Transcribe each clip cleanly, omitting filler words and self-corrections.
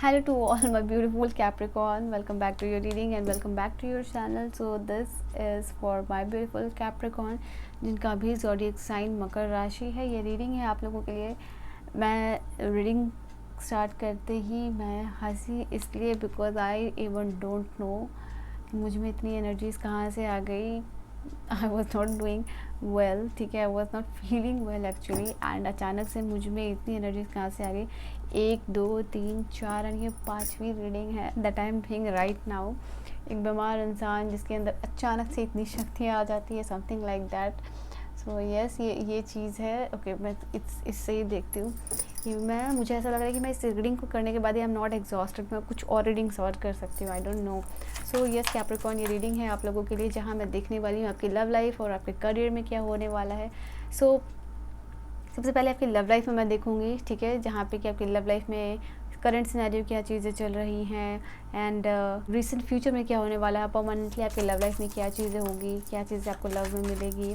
Hello to all my beautiful Capricorn. Welcome back to your reading and welcome back to your channel. So this is for my beautiful Capricorn जिनका भी zodiac sign मकर राशि है. ये reading है आप लोगों के लिए. मैं रीडिंग स्टार्ट करते ही मैं हंसी इसलिए because I even don't know मुझ में इतनी एनर्जीज़ कहाँ से आ गई. I was not doing well, ठीक है, I was not feeling well actually, and अचानक से मुझ में इतनी एनर्जीज कहाँ से आ गई. 1 2 3 4 एंड ये 5वीं रीडिंग है that I am doing right now. एक बीमार इंसान जिसके अंदर अचानक से इतनी शक्तियाँ आ जाती है, something like that. So yes, ये चीज़ है. ओके, मैं इससे ही देखती हूँ. मुझे ऐसा लग रहा है कि मैं इस रीडिंग को करने के बाद ही आई एम नॉट एग्जॉस्टेड, मैं कुछ और रीडिंग्स और कर सकती हूँ. I don't know. So yes Capricorn, ये रीडिंग है आप लोगों के लिए जहाँ मैं देखने वाली हूँ आपकी लव लाइफ और आपके करियर में क्या होने वाला है. सो सबसे पहले आपकी लव लाइफ में मैं देखूँगी, ठीक है, जहाँ पे कि आपकी लव लाइफ में करंट सिनेरियो क्या चीज़ें चल रही हैं एंड रिसेंट फ्यूचर में क्या होने वाला है. परमानेंटली आपकी लव लाइफ में क्या चीज़ें होंगी, क्या चीज़ें आपको लव में मिलेगी.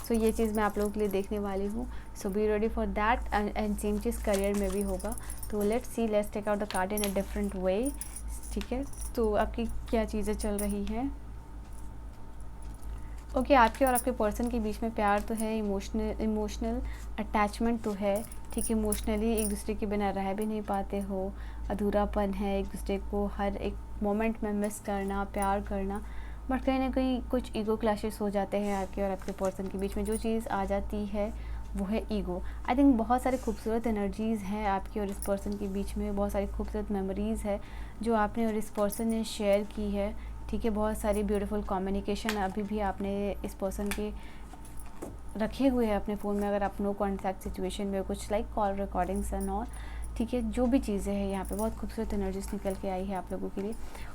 सो ये चीज़ मैं आप लोगों के लिए देखने वाली हूँ. So be ready for that. And same चीज़ करियर में भी होगा. तो let's see, let's take out the card in a different way. ठीक है, तो आपकी क्या चीज़ें चल रही हैं. ओके, आपके और आपके पर्सन के बीच में प्यार तो है, इमोशनल अटैचमेंट तो है, ठीक है. इमोशनली एक दूसरे के बिना रह भी नहीं पाते हो, अधूरापन है, एक दूसरे को हर एक मोमेंट में मिस करना, प्यार करना. बट कहीं ना कहीं कुछ ईगो क्लैशेस हो जाते हैं आपके और आपके पर्सन के बीच में. जो चीज़ आ जाती है वो है ईगो. आई थिंक बहुत सारी खूबसूरत एनर्जीज़ हैं आपकी और इस पर्सन के बीच में, बहुत सारी खूबसूरत मेमोरीज़ है जो आपने और इस पर्सन ने शेयर की है, ठीक है. बहुत सारी ब्यूटीफुल कम्युनिकेशन अभी भी आपने इस पर्सन के रखे हुए हैं अपने फ़ोन में, अगर आप नो कॉन्टैक्ट सिचुएशन में, कुछ like call recordings and all, ठीक है. जो भी चीज़ें हैं यहाँ पे बहुत खूबसूरत एनर्जीज निकल के आई है आप लोगों के लिए.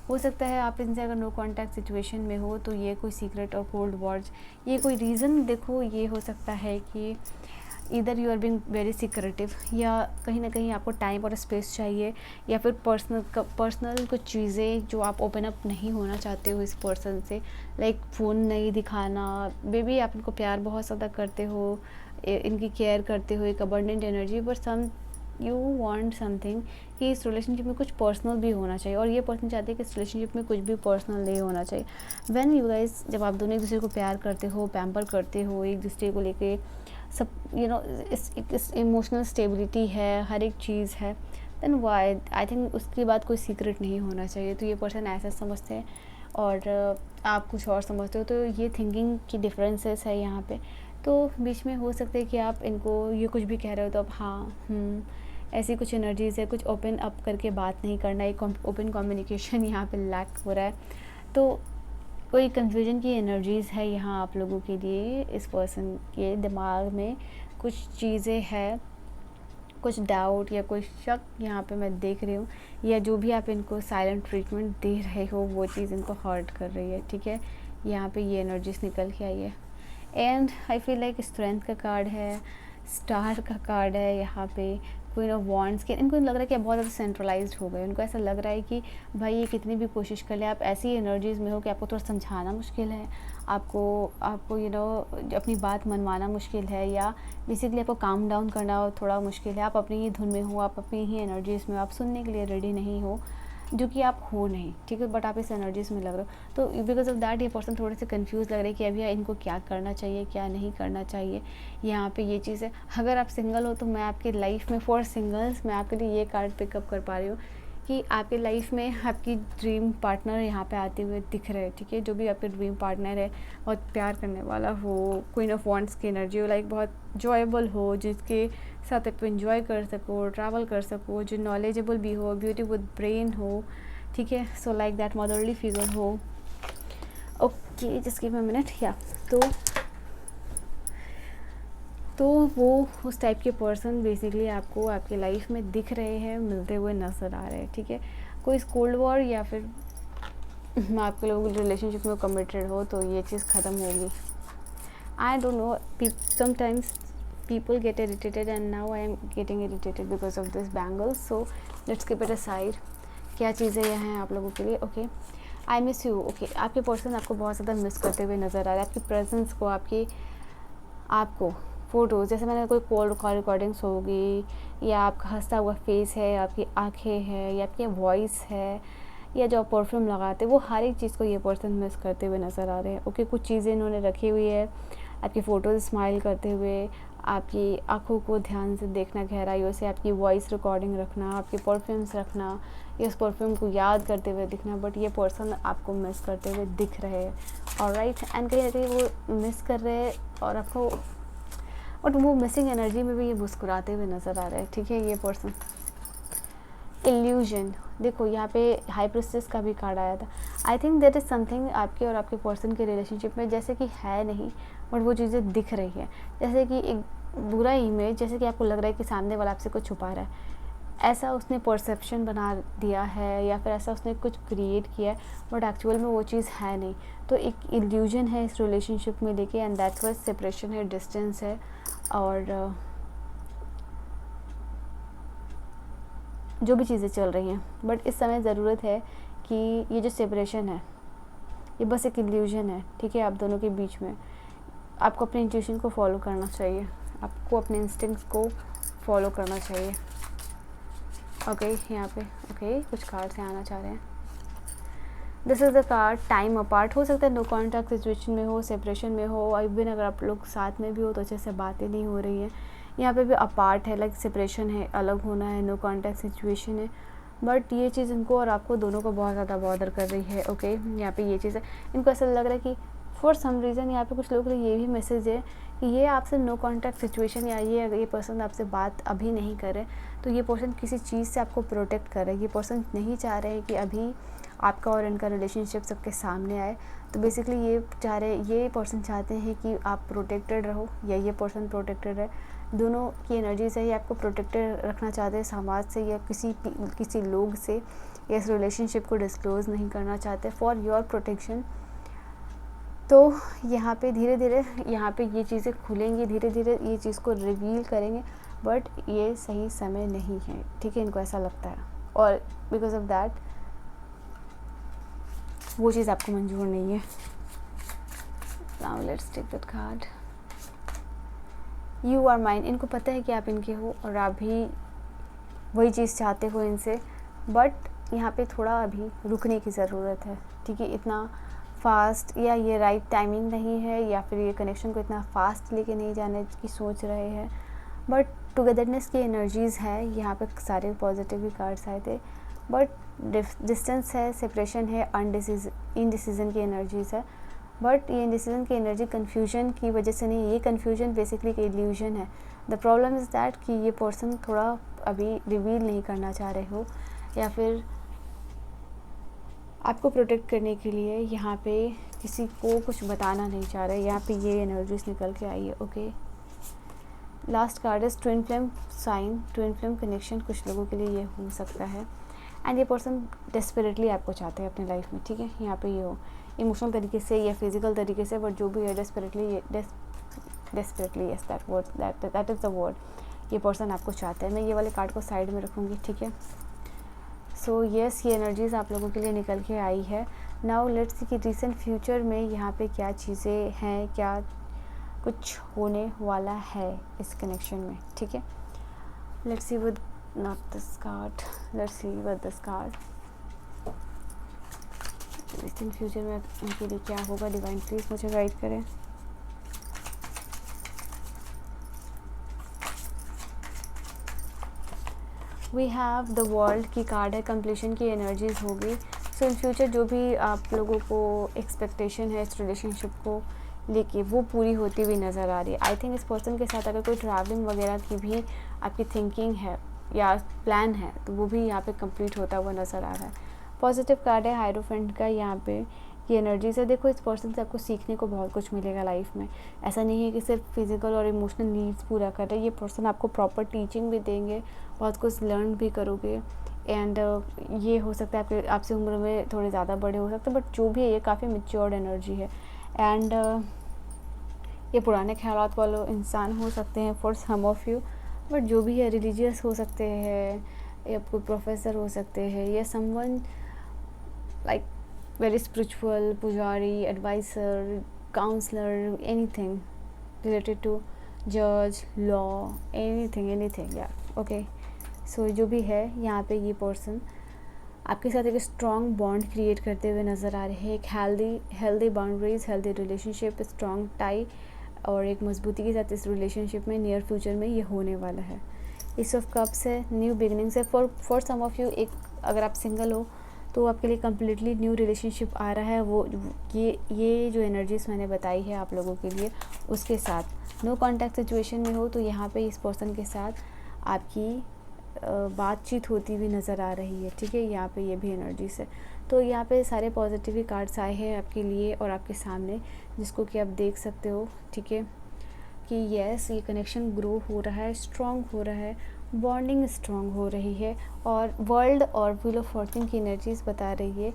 हो सकता है आप इनसे अगर नो कॉन्टैक्ट सिचुएशन में हो तो ये कोई सीक्रेट और कोल्ड वॉर्स, ये कोई रीज़न देखो, ये हो सकता है कि इधर you are being very secretive, या कहीं ना कहीं आपको टाइम और स्पेस चाहिए, या फिर पर्सनल कुछ चीज़ें जो आप ओपन अप नहीं होना चाहते हो इस पर्सन से, लाइक फ़ोन नहीं दिखाना. बेबी आप इनको प्यार बहुत ज़्यादा करते हो, इनकी केयर करते हो, एक abundant energy, but some you want something कि इस रिलेशनशिप में कुछ पर्सनल भी होना चाहिए, और ये पर्सन चाहते हैं कि इस रिलेशनशिप में कुछ भी पर्सनल नहीं होना चाहिए. व्हेन यू गाइस, जब आप दोनों एक दूसरे को प्यार करते हो, पैम्पर करते हो, एक दूसरे को लेके सब इस इमोशनल स्टेबिलिटी है, हर एक चीज़ है, देन वाई आई थिंक उसके बाद कोई सीक्रेट नहीं होना चाहिए. तो ये पर्सन ऐसा समझते हैं और आप कुछ और समझते हो. तो ये थिंकिंग की डिफरेंसेस है यहाँ पे. तो बीच में हो सकता है कि आप इनको ये कुछ भी कह रहे हो तो आप हाँ ऐसी कुछ एनर्जीज़ है, कुछ ओपन अप करके बात नहीं करना, एक ओपन कम्युनिकेशन यहाँ पे लैक हो रहा है. तो कोई कन्फ्यूजन की एनर्जीज़ है यहाँ आप लोगों के लिए. इस पर्सन के दिमाग में कुछ चीज़ें हैं, कुछ डाउट या कोई शक यहाँ पे मैं देख रही हूँ, या जो भी आप इनको साइलेंट ट्रीटमेंट दे रहे हो वो चीज़ इनको हर्ट कर रही है, ठीक है. यहाँ पे ये एनर्जीज निकल के आई है. And I feel like strength का कार्ड है, स्टार का कार्ड है यहाँ पे, क्वीन ऑफ वॉन्ड्स के. इनको लग रहा है कि आप बहुत ज़्यादा सेंट्रलाइज्ड हो गए. उनको ऐसा लग रहा है कि भाई ये कितनी भी कोशिश कर ले, आप ऐसी एनर्जीज़ में हो कि आपको थोड़ा समझाना मुश्किल है, आपको अपनी बात मनवाना मुश्किल है, या बेसिकली आपको काम डाउन करना थोड़ा मुश्किल है. आप अपनी ही धुन में हो, आप अपनी ही एनर्जीज़ में हो, आप सुनने के लिए रेडी नहीं हो, जो कि आप हो नहीं, ठीक है. बट आप इस एनर्जीज़ में लग रहे हो. तो बिकॉज ऑफ दैट ये पर्सन थोड़े से कंफ्यूज लग रहे हैं कि अभी इनको क्या करना चाहिए, क्या नहीं करना चाहिए. यहाँ पे ये चीज़ है. अगर आप सिंगल हो तो मैं आपकी लाइफ में, फॉर सिंगल्स, मैं आपके लिए ये कार्ड पिकअप कर पा रही हूँ कि आपकी लाइफ में आपकी ड्रीम पार्टनर यहाँ पे आते हुए दिख रहे हैं, ठीक है. जो भी आपके ड्रीम पार्टनर है, बहुत प्यार करने वाला हो, क्वीन ऑफ वॉन्ड्स की एनर्जी हो, लाइक बहुत जॉयबल हो, जिसके साथ आप इंजॉय कर सको, ट्रैवल कर सको, जो नॉलेजेबल भी हो, ब्यूटी विद ब्रेन हो, ठीक है. So like that motherly figure हो. Okay, just give me a minute. या तो वो उस टाइप के पर्सन बेसिकली आपको आपकी लाइफ में दिख रहे हैं, मिलते हुए नजर आ रहे हैं, ठीक है. कोई कोल्ड वॉर या फिर आपके लोगों की रिलेशनशिप में कमिटेड हो तो ये चीज़ ख़त्म होगी. I don't know, sometimes people get irritated and now I am getting irritated because of this bangle. So let's keep it aside. क्या चीज़ें ये हैं आप लोगों के लिए. Okay, I miss you. Okay, आपके पर्सन आपको बहुत ज़्यादा मिस करते हुए नज़र आ रहा है, आपकी प्रेजेंस को, आपको फ़ोटोज़, जैसे मैंने कोई कॉल कॉल रिकॉर्डिंग्स होगी, या आपका हँसता हुआ फेस है, आपकी आँखें हैं, या आपकी वॉइस है, या जो आप परफ्यूम लगाते हैं, वो हर एक चीज़ को ये पर्सन मिस करते हुए नज़र आ रहे हैं। ओके, कुछ चीज़ें इन्होंने रखी हुई है, आपकी फ़ोटोज़ स्माइल करते हुए, आपकी आँखों को ध्यान से देखना गहराइयों से, आपकी वॉइस रिकॉर्डिंग रखना, आपके परफ्यूम्स रखना, या उस परफ्यूम को याद करते हुए दिखना, बट ये पर्सन आपको मिस करते हुए दिख रहे हैं। ऑलराइट, एंड कहीं ना कहीं वो मिस कर रहे हैं और आपको, बट वो मिसिंग एनर्जी में भी ये मुस्कुराते हुए नज़र आ रहे हैं। ठीक है, ये पर्सन इल्यूजन, देखो यहाँ पे हाई प्रिस्टेस का भी कार्ड आया था। I think there is something आपके और आपके पर्सन के रिलेशनशिप में जैसे कि है नहीं, बट वो चीज़ें दिख रही है, जैसे कि एक बुरा इमेज, जैसे कि आपको लग रहा है कि सामने वाला आपसे कुछ छुपा रहा है, ऐसा उसने परसेप्शन बना दिया है, या फिर ऐसा उसने कुछ क्रिएट किया है, बट एक्चुअल में वो चीज़ है नहीं। तो एक इल्यूजन है इस रिलेशनशिप में लेके, एंड दैट्स वाई सेपरेशन है, डिस्टेंस है, और जो भी चीज़ें चल रही हैं, बट इस समय ज़रूरत है कि ये जो सेपरेशन है ये बस एक इल्यूजन है। ठीक है, आप दोनों के बीच में आपको अपने इंट्यूशन को फॉलो करना चाहिए, आपको अपने इंस्टिंक्ट्स को फॉलो करना चाहिए। ओके, यहाँ पे ओके कुछ कार्ड्स यहाँ आना चाह रहे हैं। This is the card time apart. हो सकता है नो कॉन्टैक्ट सिचुएशन में हो, सेपरेशन में हो, इवन अगर आप लोग साथ में भी हो तो अच्छे से बातें नहीं हो रही हैं। यहाँ पे भी अपार्ट है, लाइक सेपरेशन है, अलग होना है, नो कॉन्टैक्ट सिचुएशन है, बट ये चीज़ इनको और आपको दोनों को बहुत ज़्यादा बॉदर कर रही है। ओके, यहाँ पे ये चीज़ है, इनको ऐसा लग रहा है कि फॉर सम रीज़न यहाँ पे कुछ लोगों के लिए ये भी मैसेज है कि ये आपसे नो कॉन्टैक्ट सिचुएशन, या ये अगर ये पर्सन आपसे बात अभी नहीं करे तो ये पर्सन किसी चीज़ से आपको प्रोटेक्ट करे। ये पर्सन नहीं चाह रहे हैं कि अभी आपका और इनका रिलेशनशिप सबके सामने आए। तो बेसिकली ये पर्सन चाहते हैं कि आप प्रोटेक्टेड रहो, या ये पर्सन प्रोटेक्टेड है। दोनों की एनर्जीज है, ये आपको प्रोटेक्टेड रखना चाहते हैं समाज से, या किसी लोग से, या इस रिलेशनशिप को डिस्क्लोज़ नहीं करना चाहते फॉर योर प्रोटेक्शन। तो यहाँ पे धीरे धीरे यहाँ पे ये चीज़ें खुलेंगी, धीरे धीरे ये चीज़ को रिवील करेंगे, बट ये सही समय नहीं है। ठीक है, इनको ऐसा लगता है, और बिकॉज ऑफ दैट वो चीज़ आपको मंजूर नहीं है। Now let's take that card. You are mine, इनको पता है कि आप इनके हो और आप भी वही चीज़ चाहते हो इनसे, बट यहाँ पे थोड़ा अभी रुकने की ज़रूरत है। ठीक है, इतना फास्ट या ये राइट टाइमिंग नहीं है, या फिर ये कनेक्शन को इतना फास्ट लेके नहीं जाने की सोच रहे हैं, बट टुगेदरनेस की एनर्जीज़ है। यहाँ पे सारे पॉजिटिव भी कार्ड्स आए थे, बट डिस्टेंस है, सेपरेशन है, इनडिसीजन की एनर्जीज़ है, बट ये इनडिसीजन की एनर्जी कन्फ्यूजन की वजह से नहीं, ये कन्फ्यूजन बेसिकली एक इल्यूजन है। द प्रॉब्लम इज़ दैट कि ये पर्सन थोड़ा अभी रिवील नहीं करना चाह रहे हो, या फिर आपको प्रोटेक्ट करने के लिए यहाँ पे किसी को कुछ बताना नहीं चाह रहे। यहाँ पे ये एनर्जीज निकल के आई है। Okay, last card is twin flame sign, twin flame connection कुछ लोगों के लिए ये हो सकता है, एंड ये पर्सन डेस्परेटली आपको चाहते हैं अपनी लाइफ में। ठीक है, यहाँ पे ये हो इमोशनल तरीके से या फिजिकल तरीके से, बट जो भी है desperately yes that is the word. ये पर्सन आपको चाहते हैं। मैं ये वाले कार्ड को साइड में रखूँगी। ठीक है, सो यस, ये एनर्जीज़ आप लोगों के लिए निकल के आई है। नाउ लेट्स सी कि रिसेंट फ्यूचर में यहाँ पे क्या चीज़ें हैं, क्या कुछ होने वाला है इस कनेक्शन में। ठीक है, let's see with not this card, let's see with this card. Recent future में उनके लिए क्या होगा, डिवाइन प्लीज़ मुझे गाइड करें। वी हैव द वर्ल्ड की कार्ड है, कंप्लीशन की एनर्जीज होगी। सो इन फ्यूचर जो भी आप लोगों को एक्सपेक्टेशन है इस रिलेशनशिप को लेके, वो पूरी होती हुई नज़र आ रही है। आई थिंक इस पर्सन के साथ अगर कोई ट्रैवलिंग वगैरह की भी आपकी थिंकिंग है या प्लान है, तो वो भी यहाँ पे कंप्लीट होता हुआ नज़र आ रहा है। पॉजिटिव कार्ड है हायरोफेंट का, यहाँ पे ये एनर्जी से देखो इस पर्सन से आपको सीखने को बहुत कुछ मिलेगा लाइफ में। ऐसा नहीं है कि सिर्फ फिजिकल और इमोशनल नीड्स पूरा कर रहे हैं, ये पर्सन आपको प्रॉपर टीचिंग भी देंगे, बहुत कुछ लर्न भी करोगे। एंड ये हो सकता है आपके आपसे उम्र में थोड़े ज़्यादा बड़े हो सकते हैं, बट जो भी है ये काफ़ी मैच्योर्ड एनर्जी है। एंड ये पुराने ख्यालात वाले इंसान हो सकते हैं for some of you, but जो भी है रिलीजियस हो सकते हैं, या कोई प्रोफेसर हो सकते हैं, या समवन लाइक वेरी स्पिरिचुअल, पुजारी, advisor, counselor, anything related to जज, लॉ, एनीथिंग यार। ओके, सो जो भी है यहाँ पे ये पर्सन आपके साथ एक स्ट्रॉन्ग बॉन्ड क्रिएट करते हुए नज़र आ रहे हैं। एक healthy boundaries, healthy relationship, strong tie और एक मजबूती के साथ इस रिलेशनशिप में नियर फ्यूचर में ये होने वाला है। एस ऑफ कप्स है, न्यू बिगनिंग्स है। फॉर सम ऑफ यू, एक अगर आप सिंगल हो तो आपके लिए कम्प्लीटली न्यू रिलेशनशिप आ रहा है। वो ये जो एनर्जीज मैंने बताई है आप लोगों के लिए, उसके साथ नो कॉन्टैक्ट सिचुएशन में हो तो यहाँ पे इस पर्सन के साथ आपकी बातचीत होती हुई नज़र आ रही है। ठीक है, यहाँ पे ये भी एनर्जीज है। तो यहाँ पे सारे पॉजिटिव ही कार्ड्स आए हैं आपके लिए और आपके सामने, जिसको कि आप देख सकते हो। ठीक है, कि यस, ये कनेक्शन ग्रो हो रहा है, स्ट्रॉन्ग हो रहा है, बॉन्डिंग स्ट्रॉन्ग हो रही है। और वर्ल्ड और व्हील ऑफ फॉर्च्यून की एनर्जीज बता रही है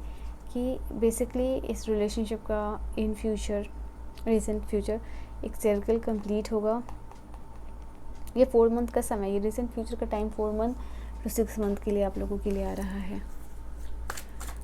कि बेसिकली इस रिलेशनशिप का इन फ्यूचर, रिसेंट फ्यूचर, एक सर्कल कंप्लीट होगा। ये 4 मंथ का समय, ये रिसेंट फ्यूचर का टाइम 4 मंथ टू 6 मंथ के लिए आप लोगों के लिए आ रहा है।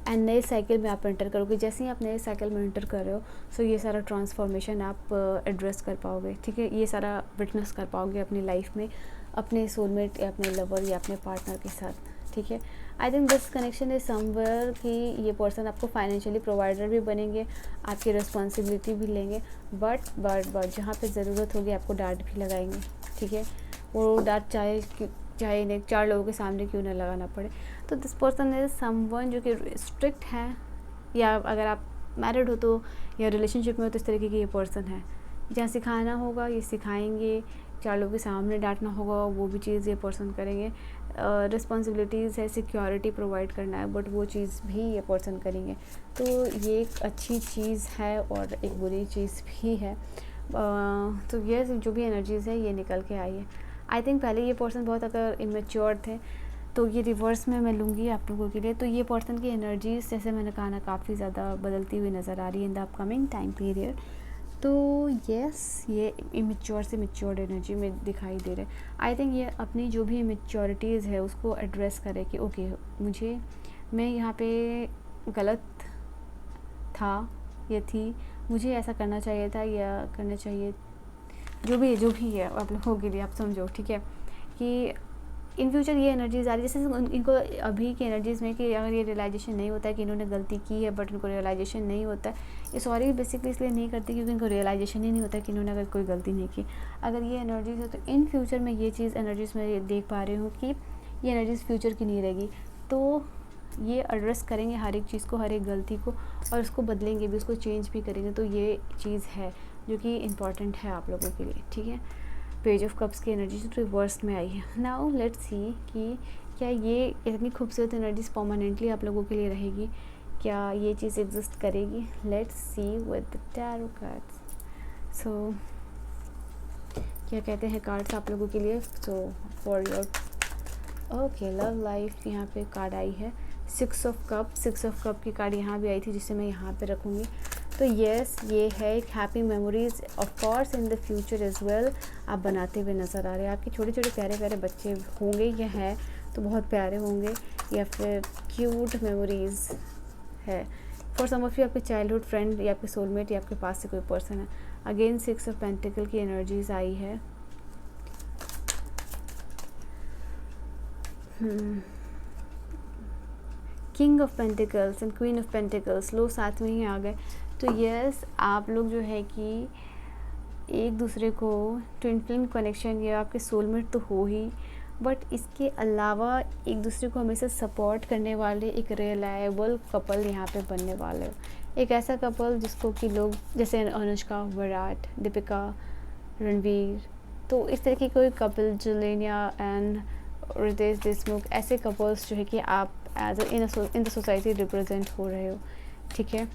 एंड नए साइकिल में आप एंटर करोगे। जैसे ही आप नए साइकिल में एंटर कर रहे हो, सो ये सारा ट्रांसफॉर्मेशन आप एड्रेस कर पाओगे। ठीक है, ये सारा विटनेस कर पाओगे अपनी लाइफ में, अपने सोलमेट या अपने लवर या अपने पार्टनर के साथ। ठीक है, I think this connection is somewhere कि ये पर्सन आपको फाइनेंशियली प्रोवाइडर भी बनेंगे, आपकी रिस्पॉन्सिबिलिटी भी लेंगे, बट जहाँ पे ज़रूरत होगी आपको डांट भी लगाएंगे। ठीक है, वो डांट चाहे इन्हें 4 लोगों के सामने क्यों ना लगाना पड़े। तो दिस पर्सन इज समवन जो कि स्ट्रिक्ट है, या अगर आप मैरिड हो तो, या रिलेशनशिप में हो तो इस तरीके की ये पर्सन है। जहाँ सिखाना होगा ये सिखाएंगे, 4 लोगों के सामने डांटना होगा वो भी चीज़ ये पर्सन करेंगे। रिस्पॉन्सिबिलिटीज़ है, सिक्योरिटी प्रोवाइड करना है, बट वो चीज़ भी ये पर्सन करेंगे। तो ये एक अच्छी चीज़ है और एक बुरी चीज़ भी है। तो ये जो भी एनर्जीज़ है ये निकल के आई है। आई थिंक पहले ये पर्सन बहुत अगर इमेच्योर थे, तो ये रिवर्स में मैं लूँगी आप लोगों के लिए। तो ये पर्सन की एनर्जीज, जैसे मैंने कहा ना, काफ़ी ज़्यादा बदलती हुई नज़र आ रही है in the upcoming time period. तो यस, ये इमेच्योर से मैच्योर्ड एनर्जी में दिखाई दे रहे हैं। आई थिंक ये अपनी जो भी इमेच्योरिटीज़ है उसको एड्रेस करे कि ओके, मैं यहाँ पे गलत था या थी, मुझे ऐसा करना चाहिए था या करना चाहिए, जो भी है आप लोगों के लिए, आप समझो। ठीक है, कि इन फ्यूचर ये एनर्जीज आ रही है, जैसे इनको अभी की एनर्जीज में कि अगर ये रियलाइजेशन नहीं होता है कि इन्होंने गलती की है, बट इनको रियलाइजेशन नहीं होता है, ये सॉरी बेसिकली इसलिए नहीं करती क्योंकि इनको रियलाइजेशन ही नहीं होता है कि इन्होंने अगर कोई गलती नहीं की। अगर ये एनर्जीज है तो इन फ्यूचर में ये चीज़ एनर्जीज में देख पा रही हूँ कि ये एनर्जीज फ्यूचर की नहीं रहेगी। तो ये एड्रेस करेंगे हर एक चीज़ को, हर एक गलती को, और उसको बदलेंगे भी, उसको चेंज भी करेंगे। तो ये चीज़ है जो कि इम्पॉर्टेंट है आप लोगों के लिए। ठीक है, पेज ऑफ कप्स की एनर्जी रिवर्स में आई है। नाउ लेट्स सी कि क्या ये इतनी खूबसूरत एनर्जीज परमानेंटली आप लोगों के लिए रहेगी, क्या ये चीज़ एग्जिस्ट करेगी। Let's see with the tarot cards. So क्या कहते हैं कार्ड्स आप लोगों के लिए। So for your okay love life, यहाँ पे कार्ड आई है 6 ऑफ कप की कार्ड यहाँ भी आई थी, जिसे मैं यहाँ पे रखूँगी। तो येस, ये है एक happy memories of course in the future as well, आप बनाते हुए नज़र आ रहे हैं। आपके छोटे छोटे प्यारे प्यारे बच्चे होंगे या हैं तो बहुत प्यारे होंगे, या फिर क्यूट मेमोरीज है। फॉर सम ऑफ यू आपके चाइल्डहुड फ्रेंड या आपके सोलमेट या आपके पास से कोई पर्सन है। अगेन 6 ऑफ पेंटिकल की एनर्जीज आई है। King of pentacles and queen of pentacles, लो साथ में ही आ गए। तो यस, आप लोग जो है कि एक दूसरे को ट्विन फ्लेम कनेक्शन या आपके सोलमेट तो हो ही, बट इसके अलावा एक दूसरे को हमेशा सपोर्ट करने वाले एक रिलायबल कपल यहाँ पे बनने वाले हो। एक ऐसा कपल जिसको कि लोग, जैसे अनुष्का, विराट, दीपिका, रणवीर, तो इस तरह की कोई कपल, जुलेनिया एंड रितेश देशमुख, ऐसे कपल्स जो है कि आप as in the society represent हो रहे हो। ठीक है,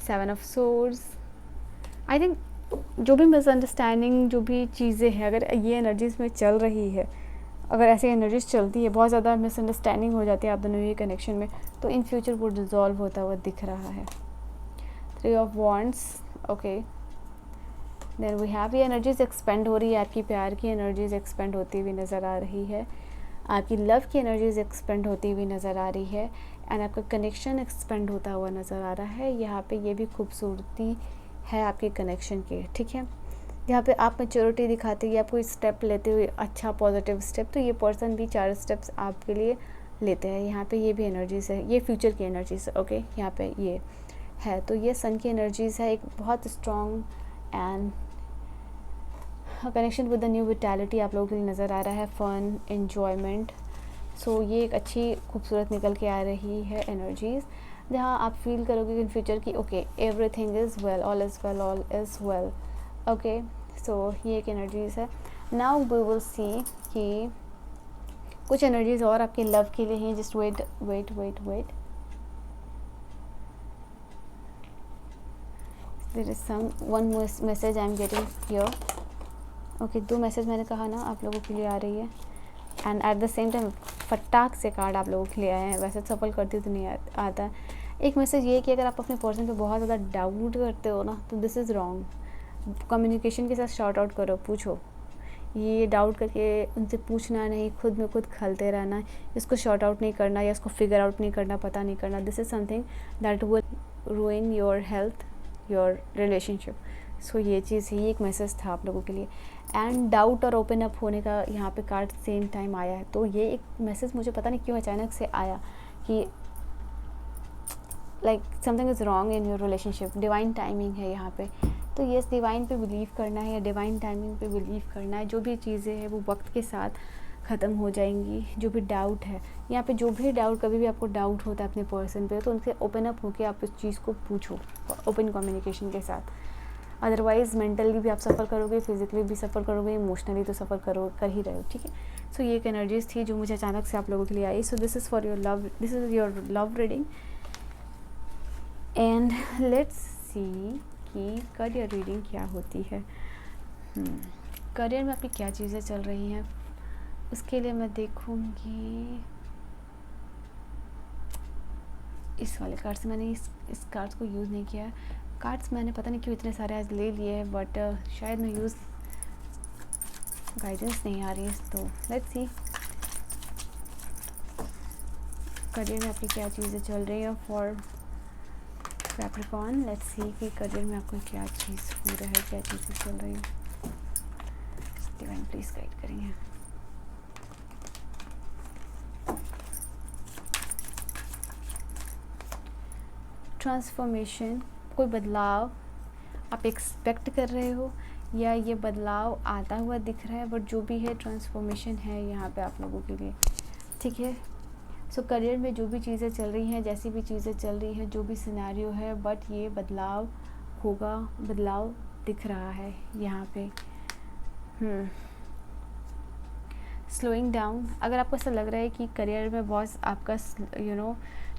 7 ऑफ सोर्ड्स। आई थिंक जो भी मिसअंडरस्टैंडिंग, जो भी चीज़ें हैं, अगर ये एनर्जीज में चल रही है, अगर ऐसी एनर्जीज चलती है, बहुत ज़्यादा मिसअंडरस्टैंडिंग हो जाती है आप दोनों ये कनेक्शन में, तो इन फ्यूचर वो डिज़ोल्व होता हुआ दिख रहा है। 3 of wands, okay. Then we have, ये एनर्जीज एक्सपेंड हो रही है, आपकी प्यार की एनर्जीज एक्सपेंड होती हुई नज़र आ रही है, आपकी लव की एनर्जीज एक्सपेंड होती हुई नज़र आ रही है, एंड आपका कनेक्शन एक्सपेंड होता हुआ नज़र आ रहा है। यहाँ पे ये भी खूबसूरती है आपके कनेक्शन के। ठीक है, यहाँ पे आप मैच्योरिटी दिखाते हैं, आप कोई स्टेप लेते हुए अच्छा पॉजिटिव स्टेप, तो ये पर्सन भी 4 स्टेप्स आपके लिए लेते हैं। यहाँ पे ये भी एनर्जीज है, ये फ्यूचर की एनर्जीज है। ओके, यहाँ पे ये है, तो ये सन की एनर्जीज है, एक बहुत strong and connection with the new vitality आप लोगों के लिए नज़र आ रहा है, फन, एन्जॉयमेंट। सो ये एक अच्छी खूबसूरत निकल के आ रही है एनर्जीज़, जहाँ आप फील करोगे इन फ्यूचर की okay everything is well, all is well, all is well. Okay, so ये एक एनर्जीज़ है। नाउ वी विल सी कि कुछ एनर्जीज़ और आपके लव के लिए हैं। Just wait wait wait wait, there is some one message I am getting here. Okay, 2 message मैंने कहा ना आप लोगों के लिए आ रही है, and at the same time फटाक से कार्ड आप लोगों के लिए आए हैं। वैसे सफल करती तो नहीं आता है। एक मैसेज ये कि अगर आप अपने पर्सन पे बहुत ज़्यादा डाउट करते हो ना, तो दिस इज़ रॉन्ग। कम्युनिकेशन के साथ शॉर्ट आउट करो, पूछो। ये डाउट करके उनसे पूछना नहीं, खुद में खुद खलते रहना, इसको शॉर्ट आउट नहीं करना या इसको फिगर आउट नहीं करना, पता नहीं करना। This is something that will ruin your health, your relationship. So ये चीज़ ही एक मैसेज था आप लोगों के लिए। एंड डाउट और ओपन अप होने का यहाँ पे कार्ड सेम टाइम आया है। तो ये एक मैसेज मुझे पता नहीं क्यों अचानक से आया कि like something is wrong in your relationship. Divine timing है यहाँ पे। तो यस, डिवाइन पे बिलीव करना है या डिवाइन टाइमिंग पे बिलीव करना है। जो भी चीज़ें हैं वो वक्त के साथ ख़त्म हो जाएंगी। जो भी डाउट है यहाँ पे, जो भी डाउट, कभी भी आपको डाउट होता है अपने पर्सन पे, तो उनसे ओपन अप होके आप उस चीज़ को पूछो ओपन कम्युनिकेशन के साथ। अदरवाइज़ मेंटली भी आप सफ़र करोगे, फिजिकली भी सफ़र करोगे, इमोशनली तो सफ़र कर ही रहे हो। ठीक है, सो ये एक एनर्जीज थी जो मुझे अचानक से आप लोगों के लिए आई। So this is for your love, this is your love reading. And let's see कि करियर रीडिंग क्या होती है। करियर में आपकी क्या चीज़ें चल रही हैं, उसके लिए मैं देखूँगी इस वाले कार्ड से। मैंने इस कार्ड्स को यूज़ नहीं किया है। कार्ड्स मैंने पता नहीं क्यों इतने सारे आज ले लिए हैं, बट शायद मैं यूज़ गाइडेंस नहीं आ रही है। तो लेट्स सी करियर में आपकी क्या चीज़ें चल रही है फॉर कैप्रिकॉर्न। लेट्स सी कि करियर में आपको क्या चीज़ हो रहा है, क्या चीज़ें चल रही है। डिवाइन प्लीज़ गाइड करेंगे। ट्रांसफॉर्मेशन, कोई बदलाव आप एक्सपेक्ट कर रहे हो या ये बदलाव आता हुआ दिख रहा है, बट जो भी है ट्रांसफॉर्मेशन है यहाँ पे आप लोगों के लिए। ठीक है, सो करियर में जो भी चीज़ें चल रही हैं, जैसी भी चीज़ें चल रही हैं, जो भी सिनेरियो है, बट ये बदलाव होगा, बदलाव दिख रहा है यहाँ पे। स्लोइंग डाउन, अगर आपको ऐसा लग रहा है कि करियर में बहुत आपका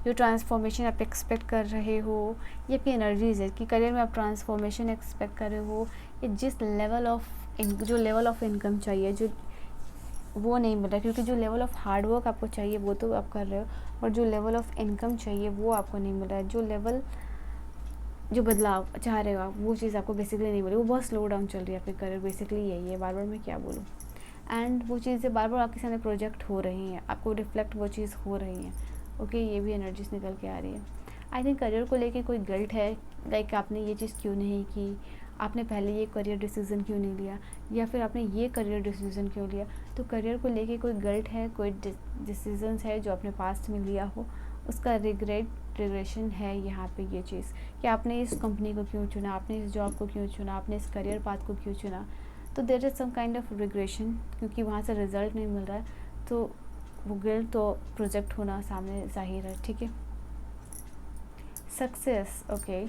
जो ट्रांसफॉर्मेशन आप एक्सपेक्ट कर रहे हो, ये आपकी एनर्जीज़ है कि करियर में आप ट्रांसफॉर्मेशन एक्सपेक्ट कर रहे हो, या जिस लेवल ऑफ जो लेवल ऑफ इनकम चाहिए जो वो नहीं मिल रहा, क्योंकि जो लेवल ऑफ हार्ड वर्क आपको चाहिए वो तो आप कर रहे हो, और जो लेवल ऑफ इनकम चाहिए वो आपको नहीं मिल रहा है। जो बदलाव चाह रहे हो आप, वो चीज़ आपको बेसिकली नहीं मिल रही, वो बहुत स्लो डाउन चल रही है आपके करियर। बेसिकली यही है, बार बार मैं क्या बोलूँ। एंड वो चीज़ें बार बार आपके सामने प्रोजेक्ट हो रही हैं, आपको रिफ्लेक्ट वो चीज़ हो रही हैं। ओके, ये भी एनर्जीज निकल के आ रही है। आई थिंक करियर को लेके कोई गिल्ट है, लाइक आपने ये चीज़ क्यों नहीं की, आपने पहले ये करियर डिसीज़न क्यों नहीं लिया, या फिर आपने ये करियर डिसीज़न क्यों लिया। तो करियर को लेके कोई गिल्ट है, कोई डिसीजंस है जो आपने पास्ट में लिया हो, उसका रिग्रेशन है यहाँ पे ये चीज़ कि आपने इस कंपनी को क्यों चुना, आपने इस जॉब को क्यों चुना, आपने इस करियर पाथ को क्यों चुना। तो there is some kind of regression, क्योंकि वहाँ से रिज़ल्ट नहीं मिल रहा है, तो वो गिल्ट तो प्रोजेक्ट होना सामने ज़ाहिर है। ठीक है, सक्सेस। ओके,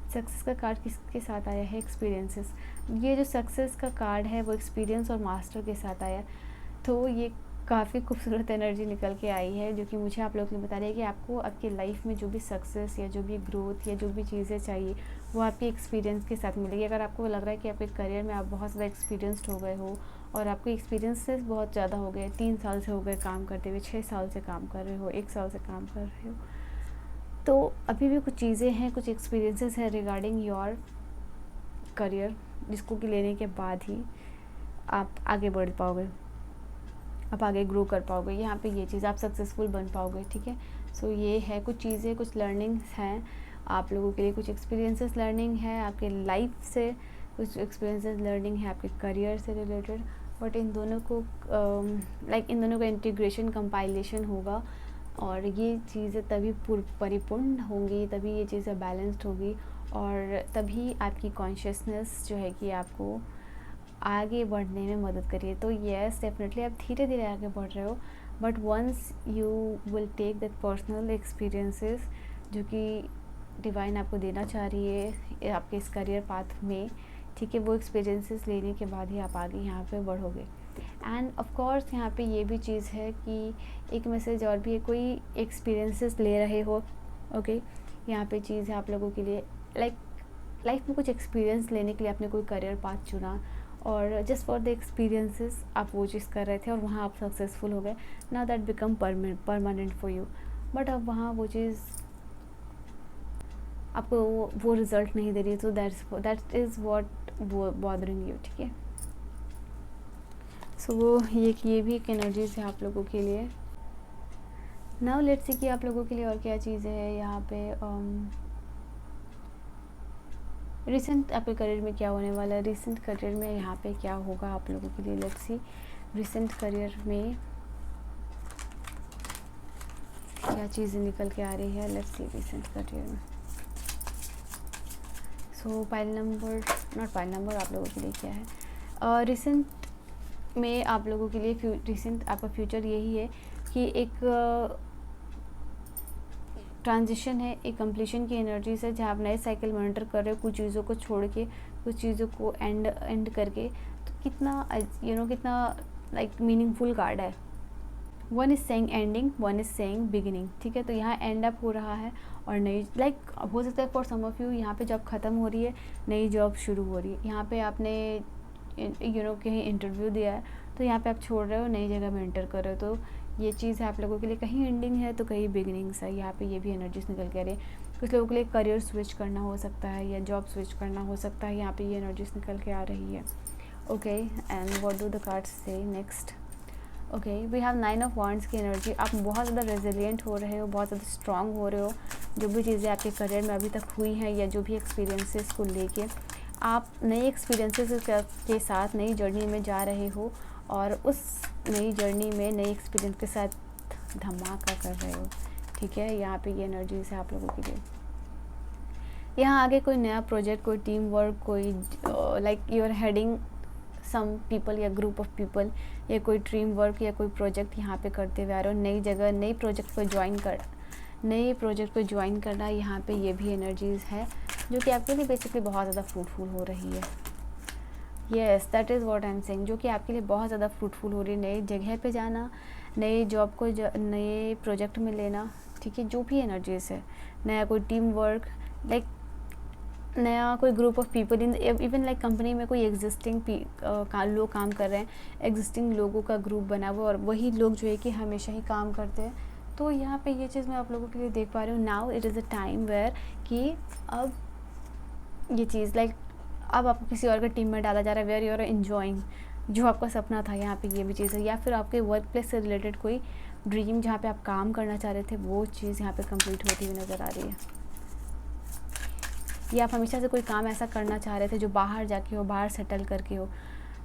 सक्सेस का कार्ड किसके साथ आया है, एक्सपीरियंसेस। ये जो सक्सेस का कार्ड है वो एक्सपीरियंस और मास्टर के साथ आया, तो ये काफ़ी खूबसूरत एनर्जी निकल के आई है, जो कि मुझे आप लोगों को बता रही है कि आपको आपकी लाइफ में जो भी सक्सेस या जो भी ग्रोथ या जो भी चीज़ें चाहिए वो आपके एक्सपीरियंस के साथ मिलेगी। अगर आपको लग रहा है कि आपके करियर में आप बहुत ज़्यादा एक्सपीरियंसड हो गए हो और आपके एक्सपीरियंसेस बहुत ज़्यादा हो गए, 3 साल से हो गए काम करते हुए, 6 साल से काम कर रहे हो, 1 साल से काम कर रहे हो, तो अभी भी कुछ चीज़ें हैं, कुछ एक्सपीरियंसेस हैं रिगार्डिंग योर करियर, जिसको कि लेने के बाद ही आप आगे बढ़ पाओगे, आप आगे ग्रो कर पाओगे। यहाँ पे ये चीज़ आप सक्सेसफुल बन पाओगे। ठीक है, सो ये है कुछ चीज़ें, कुछ लर्निंग्स हैं आप लोगों के लिए, कुछ एक्सपीरियंसेस लर्निंग है आपके लाइफ से कुछ एक्सपीरियंसेस लर्निंग है आपके करियर से रिलेटेड, बट इन दोनों को इन दोनों का इंटीग्रेशन कंपाइलेशन होगा और ये चीज़ें तभी परिपूर्ण होंगी, तभी ये चीज़ें बैलेंस्ड होगी और तभी आपकी कॉन्शियसनेस जो है कि आपको आगे बढ़ने में मदद करिए। तो येस, डेफिनेटली आप धीरे धीरे आगे बढ़ रहे हो, but once you will take that personal experiences जो कि डिवाइन आपको देना चाह रही है आपके इस करियर पाथ में, ठीक है, वो एक्सपीरियंसेस लेने के बाद ही आप आगे यहाँ पे बढ़ोगे। एंड ऑफ कोर्स यहाँ पे ये भी चीज़ है कि एक मैसेज और भी है, कोई एक्सपीरियंसेस ले रहे हो, ओके, यहाँ पे चीज़ है आप लोगों के लिए, लाइफ में कुछ एक्सपीरियंस लेने के लिए आपने कोई करियर पाथ चुना और जस्ट फॉर द एक्सपीरियंसेस आप वो चीज़ कर रहे थे और वहाँ आप सक्सेसफुल हो गए, now that become permanent for you, but अब वहाँ वो चीज़ आपको वो रिज़ल्ट नहीं दे रही है, तो that is what bothering you, ठीक है। सो ये भी एक एनर्जीज है आप लोगों के लिए। नाउ लेट्स सी कि आप लोगों के लिए और क्या चीज़ें हैं यहाँ पे। रिसेंट आपके करियर में क्या होने वाला है, रिसेंट करियर में यहाँ पे क्या होगा आप लोगों के लिए। लेट्स सी रिसेंट करियर में क्या चीज़ें निकल के आ रही है। लेट्स सी रिसेंट करियर में। सो पाइल नंबर आप लोगों के लिए क्या है। रिसेंट में आप लोगों के लिए रिसेंट आपका फ्यूचर यही है कि एक ट्रांजिशन है, एक कंप्लीशन की एनर्जी से, जहाँ आप नए साइकिल में एंटर कर रहे हो, कुछ चीज़ों को छोड़ के, कुछ चीज़ों को एंड करके। तो कितना कितना लाइक मीनिंगफुल कार्ड है। One is saying ending, one is saying beginning, ठीक है। तो यहाँ एंड अप हो रहा है और नई हो सकता है फॉर सम ऑफ यू यहाँ पे जॉब ख़त्म हो रही है, नई जॉब शुरू हो रही है। यहाँ पे आपने कहीं इंटरव्यू दिया है, तो यहाँ पे आप छोड़ रहे हो, नई जगह में एंटर कर रहे हो। तो ये चीज़ है आप लोगों के लिए, कहीं एंडिंग है तो कहीं बिगिनिंग्स है। यहाँ पे ये भी एनर्जीज निकल के आ रही है। कुछ लोगों के लिए करियर स्विच करना हो सकता है या जॉब स्विच करना हो सकता है। यहाँ पे ये एनर्जीज निकल के आ रही है। Okay, and what do the cards से next. Okay, we have 9 of wands की एनर्जी। आप बहुत ज़्यादा रेजिलिएंट हो रहे हो, बहुत ज़्यादा स्ट्रांग हो रहे हो। जो भी चीज़ें आपके करियर में अभी तक हुई हैं या जो भी एक्सपीरियंसेस को लेके आप नए एक्सपीरियंसेस के साथ नई जर्नी में जा रहे हो और उस नई जर्नी में नए एक्सपीरियंस के साथ धमाका कर रहे हो, ठीक है। यहाँ पे ये एनर्जीज है आप लोगों के लिए। यहाँ आगे कोई नया प्रोजेक्ट, कोई टीम वर्क, कोई like you are heading some people या ग्रुप ऑफ पीपल, या कोई टीम वर्क या कोई प्रोजेक्ट यहाँ पे करते हुए आ रहे हो। नई जगह नई प्रोजेक्ट को ज्वाइन करना, यहाँ पे ये भी एनर्जीज है जो कि आपके लिए बेसिकली बहुत ज़्यादा फ्रूटफुल हो रही है। Yes, that is what I am saying, जो कि आपके लिए बहुत ज़्यादा फ्रूटफुल हो रही है। नई जगह पे जाना, नई जॉब को नए प्रोजेक्ट में लेना, ठीक है। जो भी एनर्जीज है, नया कोई टीम वर्क, लाइक नया कोई group of people in even like company में कोई एग्जिस्टिंग लोग काम कर रहे हैं, एग्जिस्टिंग लोगों का ग्रुप बना हुआ और वही लोग जो है कि हमेशा ही काम करते हैं। तो यहाँ पे ये चीज़ मैं आप लोगों के लिए देख पा रही हूँ। Now it is a time where कि अब ये चीज़ लाइक अब आपको किसी और का टीम में डाला जा रहा है, वेयर यू आर एंजॉइंग जो आपका सपना था। यहाँ पे ये भी चीज़ है, या फिर आपके वर्क प्लेस से रिलेटेड कोई ड्रीम जहाँ पे आप काम करना चाह रहे थे, वो चीज़ यहाँ पे कंप्लीट होती हुई नज़र आ रही है। या आप हमेशा से कोई काम ऐसा करना चाह रहे थे जो बाहर जाके हो, बाहर सेटल करके हो,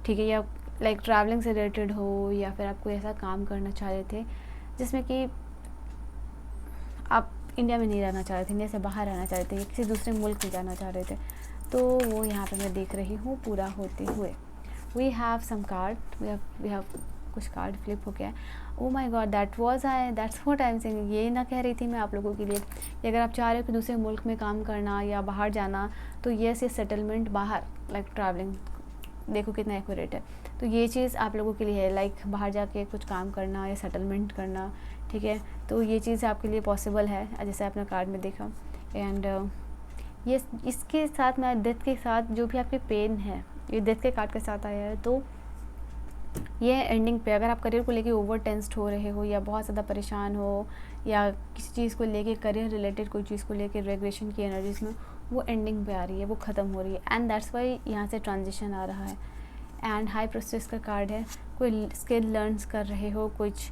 ठीक है। या लाइक ट्रैवलिंग से रिलेटेड हो, या फिर आप कोई ऐसा काम करना चाह रहे थे जिसमें कि आप इंडिया में नहीं रहना चाह रहे थे, इंडिया से बाहर रहना चाह रहे थे, या किसी दूसरे मुल्क में जाना चाह रहे थे। तो वो यहाँ पे मैं देख रही हूँ पूरा होते हुए। We have some card, we have कुछ कार्ड फ्लिप हो गया है। Oh my god, that's what I am saying. ये ना कह रही थी मैं आप लोगों के लिए कि अगर आप चाह रहे हो कि दूसरे मुल्क में काम करना या बाहर जाना, तो ये सेटलमेंट बाहर लाइक ट्रैवलिंग, देखो कितना एक्यूरेट है। तो ये चीज़ आप लोगों के लिए है, लाइक बाहर जाके कुछ काम करना या सेटलमेंट करना, ठीक है। तो ये चीज़ आपके लिए पॉसिबल है, जैसे आपने कार्ड में देखा। एंड ये इसके साथ मैं डेथ के साथ जो भी आपके पेन है, ये डेथ के कार्ड के साथ आया है। तो ये एंडिंग पे अगर आप करियर को लेके ओवर टेंस्ड हो रहे हो या बहुत ज़्यादा परेशान हो, या किसी चीज़ को लेके करियर रिलेटेड कोई चीज़ को लेके रेग्रेशन की एनर्जीज में, वो एंडिंग पे आ रही है, वो ख़त्म हो रही है। एंड दैट्स वाई यहाँ से ट्रांजिशन आ रहा है। एंड हाई प्रोसेस का कार्ड है, कोई स्किल लर्न्स कर रहे हो कुछ,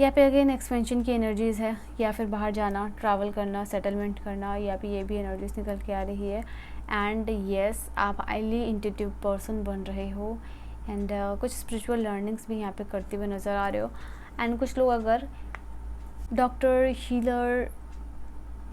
या फिर अगेन एक्सपेंशन की एनर्जीज़ है, या फिर बाहर जाना, ट्रैवल करना, सेटलमेंट करना, या फिर ये भी एनर्जीज निकल के आ रही है। एंड येस आप हाईली इंट्यूटिव पर्सन बन रहे हो एंड कुछ स्पिरिचुअल लर्निंग्स भी यहाँ पे करते हुए नज़र आ रहे हो। एंड कुछ लोग अगर डॉक्टर, हीलर,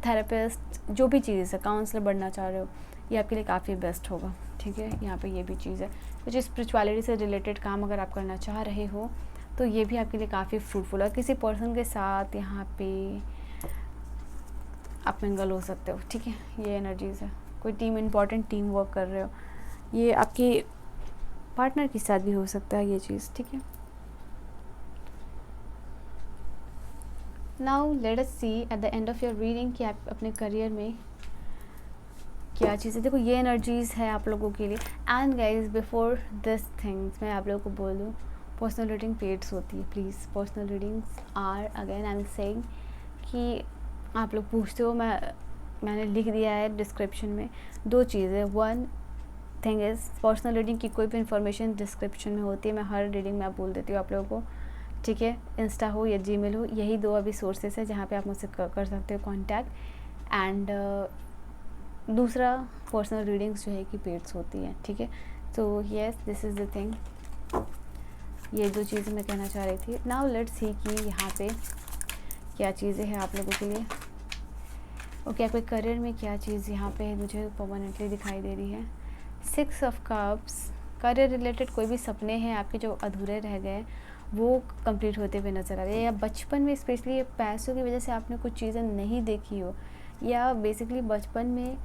थेरेपिस्ट, जो भी चीज़ है, काउंसलर बनना चाह रहे हो, ये आपके लिए काफ़ी बेस्ट होगा। ठीक है, यहाँ पे ये भी चीज़ है। कुछ स्पिरिचुअलिटी से रिलेटेड काम अगर आप करना चाह रहे हो तो ये भी आपके लिए काफ़ी फ्रूटफुल है। किसी पर्सन के साथ यहाँ पे आप मिंगल हो सकते हो। ठीक है, ये एनर्जीज़ है। कोई टीम, इंपॉर्टेंट टीम वर्क कर रहे हो, ये आपके पार्टनर के साथ भी हो सकता है ये चीज़। ठीक है, now let us see at the end of your reading कि आप अपने करियर में क्या चीज़ें, देखो ये एनर्जीज़ है आप लोगों के लिए। And guys before this things मैं आप लोगों को बोल दूँ, पर्सनल रीडिंग पेड्स होती है। Please, personal readings are, again I am saying कि आप लोग पूछते हो, मैंने लिख दिया है डिस्क्रिप्शन में 2 चीज़ें। One thing is personal reading की कोई भी इंफॉर्मेशन डिस्क्रिप्शन में होती है। मैं हर रीडिंग में आप बोल देती हूँ आप लोगों को। ठीक है, इंस्टा हो या जीमेल हो, यही 2 अभी सोर्सेस है जहाँ पे आप मुझसे कर सकते हो कांटेक्ट। एंड दूसरा पर्सनल रीडिंग्स जो है कि पेड्स होती हैं। ठीक है, तो yes this is the thing. ये 2 चीज़ें मैं कहना चाह रही थी। नाउ लेट्स सी कि यहाँ पे क्या चीज़ें हैं आप लोगों के लिए। ओके, आपके करियर में क्या चीज़ यहाँ पे मुझे परमानेंटली दिखाई दे रही है। 6 ऑफ कप्स, करियर रिलेटेड कोई भी सपने हैं आपके जो अधूरे रह गए वो कंप्लीट होते हुए नज़र आ रहे हैं, या बचपन में स्पेशली पैसों की वजह से आपने कुछ चीज़ें नहीं देखी हो, या बेसिकली बचपन में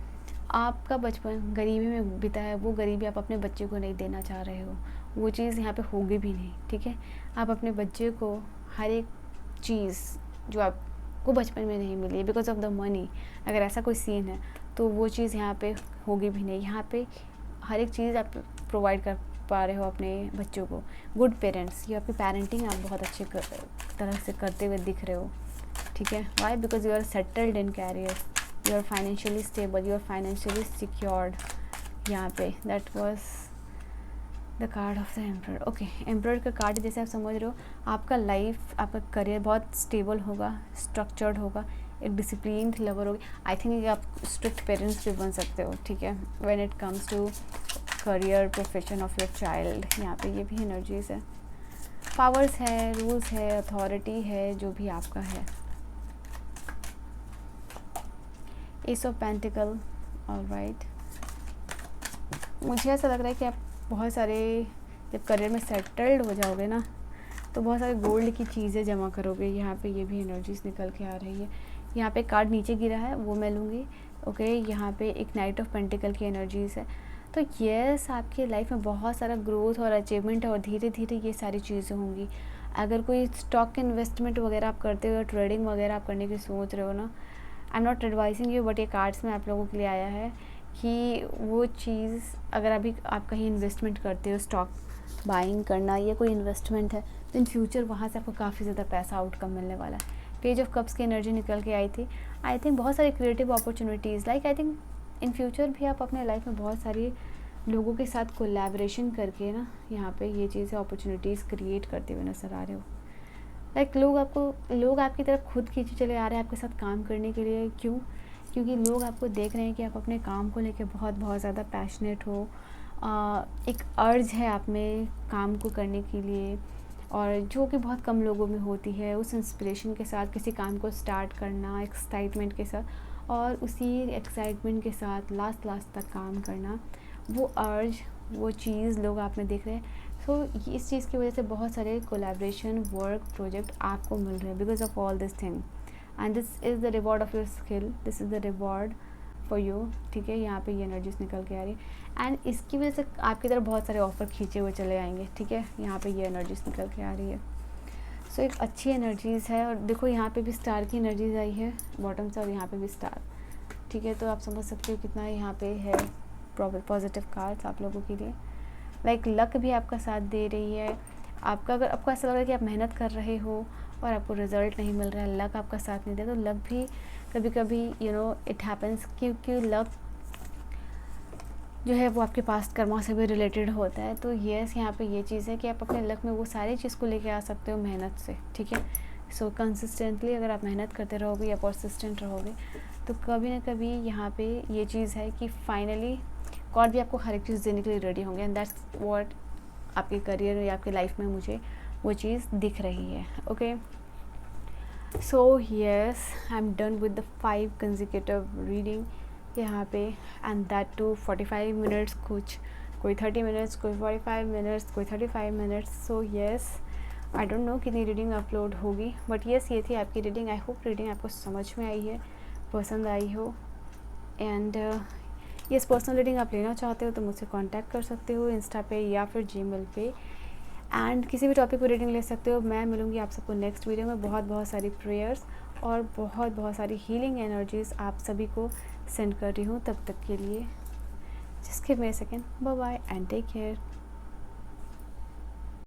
आपका बचपन गरीबी में बीता है, वो गरीबी आप अपने बच्चे को नहीं देना चाह रहे हो, वो चीज़ यहाँ पे होगी भी नहीं। ठीक है, आप अपने बच्चे को हर एक चीज़ जो आपको बचपन में नहीं मिली बिकॉज ऑफ द मनी, अगर ऐसा कोई सीन है तो वो चीज़ यहाँ पे होगी भी नहीं। यहाँ पे हर एक चीज़ आप प्रोवाइड कर पा रहे हो अपने बच्चों को। गुड पेरेंट्स, ये आपकी पेरेंटिंग आप बहुत अच्छे तरह से करते हुए दिख रहे हो। ठीक है, why? Because you are settled in career, you are financially stable, you are financially secured. यहाँ पे that was the card of the emperor. Okay, emperor का कार्ड जैसे आप समझ रहे हो, आपका लाइफ, आपका करियर बहुत स्टेबल होगा, स्ट्रक्चर्ड होगा, एक डिसिप्लिन लवर होगी। आई थिंक आप स्ट्रिक्ट पेरेंट्स भी बन सकते हो। ठीक है, when it comes to career, profession of your child, यहाँ पे ये भी एनर्जीज है। पावर्स है, रूल्स है, अथॉरिटी है, जो भी आपका है। S of pentacle, alright. मुझे ऐसा लग रहा है कि आप बहुत सारे, जब करियर में सेटल्ड हो जाओगे ना, तो बहुत सारे गोल्ड की चीज़ें जमा करोगे। यहाँ पे ये भी एनर्जीज निकल के आ रही है। यहाँ पे कार्ड नीचे गिरा है, वो मैं लूँगी। ओके, यहाँ पे एक नाइट ऑफ पेंटिकल की एनर्जीज़ है। तो यस, आपकी लाइफ में बहुत सारा ग्रोथ और अचीवमेंट है, और धीरे धीरे ये सारी चीज़ें होंगी। अगर कोई स्टॉक इन्वेस्टमेंट वगैरह आप करते हो, ट्रेडिंग वगैरह आप करने की सोच रहे हो ना, I am not advising you, but ये कार्ड्स में आप लोगों के लिए आया है कि वो चीज़ अगर अभी आप कहीं इन्वेस्टमेंट करते हो, स्टॉक बाइंग करना या कोई इन्वेस्टमेंट है, तो इन फ्यूचर वहाँ से आपको काफ़ी ज़्यादा पैसा आउटकम मिलने वाला है। पेज ऑफ कप्स की एनर्जी निकल के आई थी। आई थिंक बहुत सारी creative opportunities, like I think in future भी आप अपने लाइफ में बहुत सारी लोगों के साथ कोलैबोरेशन करके ना, यहाँ पे ये चीज़ें अपॉर्चुनिटीज़ क्रिएट करते हुए नज़र आ रहे हो। लाइक लोग आपकी तरफ खुद खींचे चले आ रहे हैं आपके साथ काम करने के लिए। क्यों? क्योंकि लोग आपको देख रहे हैं कि आप अपने काम को लेकर बहुत बहुत ज़्यादा पैशनेट हो। एक अर्ज है आप में काम को करने के लिए, और जो कि बहुत कम लोगों में होती है। उस इंस्पिरेशन के साथ किसी काम को स्टार्ट करना, एक्साइटमेंट के साथ, और उसी एक्साइटमेंट के साथ लास्ट तक काम करना, वो अर्ज, वो चीज़ लोग आप में देख रहे हैं। सो इस चीज़ की वजह से बहुत सारे कोलैबोरेशन, वर्क, प्रोजेक्ट आपको मिल रहे हैं because of all this thing, and this is the reward of your skill, this is the reward for you. ठीक है, यहाँ पे ये एनर्जीज निकल के आ रही है, एंड इसकी वजह से आपकी तरफ बहुत सारे ऑफर खींचे हुए चले आएंगे। ठीक है, यहाँ पे ये एनर्जीज निकल के आ रही है। सो एक अच्छी एनर्जीज़ है। और देखो यहाँ पे भी स्टार की एनर्जीज आई है बॉटम से, और यहाँ पे भी स्टार। ठीक है, तो आप समझ सकते हो कितना यहाँ पे है पॉजिटिव कार्ड्स आप लोगों के लिए। लाइक लक भी आपका साथ दे रही है। आपका, अगर आपको ऐसा लग रहा है कि आप मेहनत कर रहे हो और आपको रिज़ल्ट नहीं मिल रहा है, लक आपका साथ नहीं दे, तो लक भी कभी कभी इट हैपन्स, क्योंकि लक जो है वो आपके पास कर्मा से भी रिलेटेड होता है। तो यस, यहाँ पे ये चीज़ है कि आप अपने लक में वो सारी चीज़ को लेके आ सकते हो मेहनत से। ठीक है, सो कंसिस्टेंटली अगर आप मेहनत करते रहोगे या परसिस्टेंट रहोगे तो कभी ना कभी यहाँ पे ये चीज़ है कि फाइनली गॉड भी आपको हर एक चीज़ देने के लिए रेडी होंगे, एंड दैट्स व्हाट आपके करियर या आपके लाइफ में मुझे वो चीज़ दिख रही है. Okay, so yes, I am done with the 5 consecutive reading यहाँ पे, एंड दैट टू 45 मिनट्स, कुछ कोई 30 मिनट्स, कोई 45 मिनट्स, कोई 35 minutes. So yes, I don't know कितनी रीडिंग अपलोड होगी, बट यस ये थी आपकी रीडिंग. आई होप रीडिंग आपको समझ में आई है, पसंद आई हो. एंड यस, पर्सनल रीडिंग आप लेना चाहते हो तो मुझसे कांटेक्ट कर सकते हो इंस्टा पे या फिर जीमेल पे, एंड किसी भी टॉपिक पर रीडिंग ले सकते हो. मैं मिलूँगी आप सबको नेक्स्ट वीडियो में. बहुत बहुत सारी प्रेयर्स और बहुत बहुत सारी हीलिंग एनर्जीज़ आप सभी को सेंड कर रही हूँ. तब तक के लिए just give me a second. Bye bye and take care.